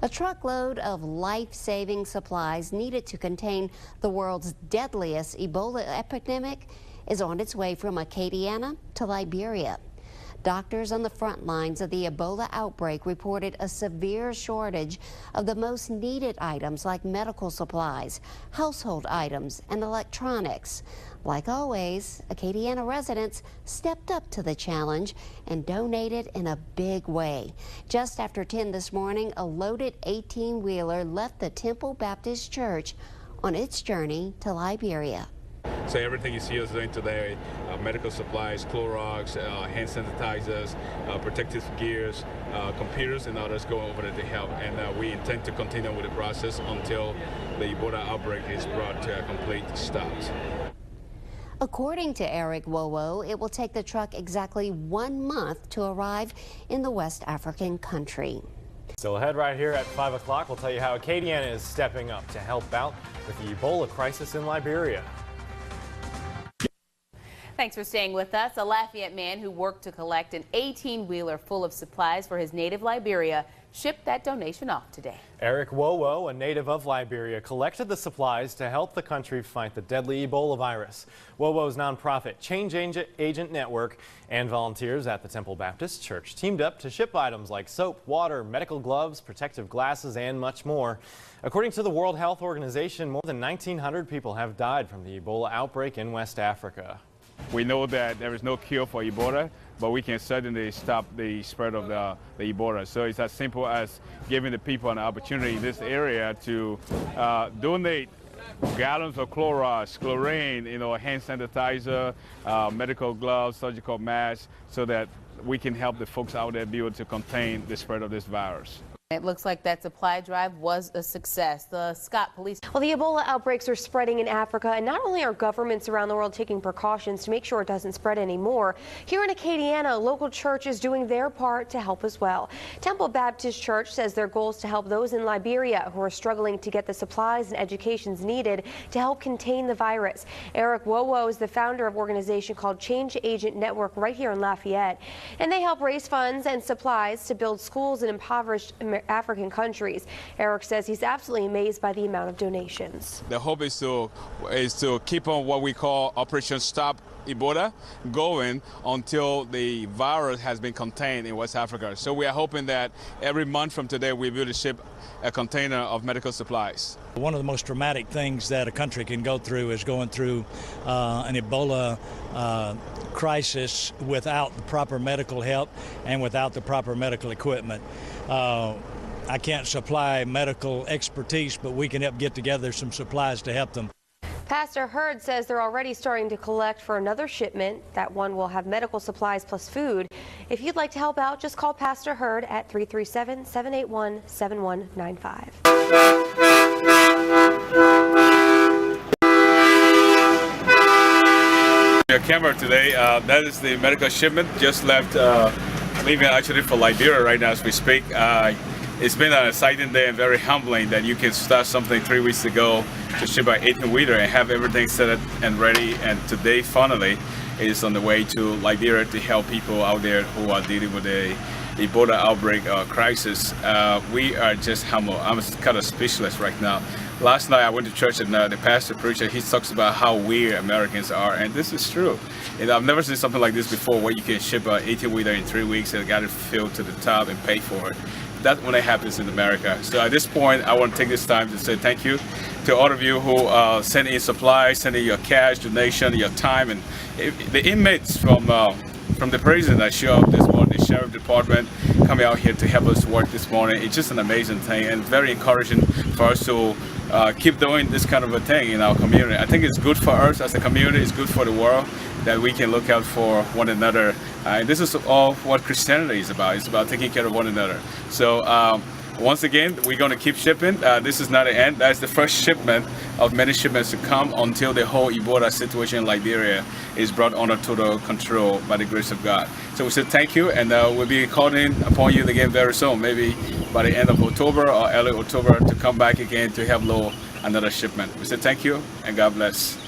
A truckload of life-saving supplies needed to contain the world's deadliest Ebola epidemic is on its way from Acadiana to Liberia. Doctors on the front lines of the Ebola outbreak reported a severe shortage of the most needed items like medical supplies, household items, and electronics. Like always, Acadiana residents stepped up to the challenge and donated in a big way. Just after 10 this morning, a loaded 18-wheeler left the Temple Baptist Church on its journey to Liberia. So everything you see us doing today, medical supplies, Clorox, hand sanitizers, protective gears, computers and others go over there to help. And we intend to continue with the process until the Ebola outbreak is brought to a complete stop. According to Eric Wowoh, it will take the truck exactly 1 month to arrive in the West African country. Still ahead right here at 5 o'clock, we'll tell you how Acadiana is stepping up to help out with the Ebola crisis in Liberia. Thanks for staying with us. A Lafayette man who worked to collect an 18-wheeler full of supplies for his native Liberia shipped that donation off today. Eric Wowoh, a native of Liberia, collected the supplies to help the country fight the deadly Ebola virus. Wowoh's nonprofit Change Agent Network and volunteers at the Temple Baptist Church teamed up to ship items like soap, water, medical gloves, protective glasses, and much more. According to the World Health Organization, more than 1,900 people have died from the Ebola outbreak in West Africa. We know that there is no cure for Ebola, but we can certainly stop the spread of the Ebola. So it's as simple as giving the people an opportunity in this area to donate gallons of Clorox, chlorine, hand sanitizer, medical gloves, surgical masks, so that we can help the folks out there be able to contain the spread of this virus. It looks like that supply drive was a success. The Scott Police. Well, the Ebola outbreaks are spreading in Africa, and not only are governments around the world taking precautions to make sure it doesn't spread anymore, here in Acadiana, a local church is doing their part to help as well. Temple Baptist Church says their goal is to help those in Liberia who are struggling to get the supplies and educations needed to help contain the virus. Eric Wowoh is the founder of an organization called Change Agent Network right here in Lafayette, and they help raise funds and supplies to build schools in impoverished African countries. Eric says he's absolutely amazed by the amount of donations. The hope is to keep on what we call Operation Stop Ebola going until the virus has been contained in West Africa. So we are hoping that every month from today we'll be able to ship a container of medical supplies. One of the most traumatic things that a country can go through is going through an Ebola crisis without the proper medical help and without the proper medical equipment. I can't supply medical expertise, but we can help get together some supplies to help them. Pastor Hurd says they're already starting to collect for another shipment. That one will have medical supplies plus food. If you'd like to help out, just call Pastor Hurd at 337-781-7195. Your camera today, that is the medical shipment just left, leaving actually for Liberia right now as we speak. It's been an exciting day and very humbling that you can start something 3 weeks ago to ship by 18-wheeler and have everything set up and ready, and today finally is on the way to Liberia to help people out there who are dealing with a Ebola outbreak crisis. We are just humble. I'm kind of speechless right now. Last night I went to church and the pastor preached, he talks about how weird Americans are, and this is true. I've never seen something like this before, where you can ship an 18-wheeler in 3 weeks and got it filled to the top and pay for it. That's when it happens in America. So at this point, I want to take this time to say thank you to all of you who send in supplies, send in your cash donation, your time, and the inmates from the prison that show up this morning, the sheriff department coming out here to help us work this morning. It's just an amazing thing and very encouraging for us to keep doing this kind of a thing in our community. I think it's good for us as a community, it's good for the world that we can look out for one another. This is all what Christianity is about. It's about taking care of one another. So once again, we're going to keep shipping. This is not the end. That's the first shipment of many shipments to come until the whole Ebola situation in Liberia is brought under total control by the grace of God. So we say thank you, and we'll be calling upon you again very soon, maybe by the end of October or early October, to come back again to help load another shipment. We say thank you, and God bless.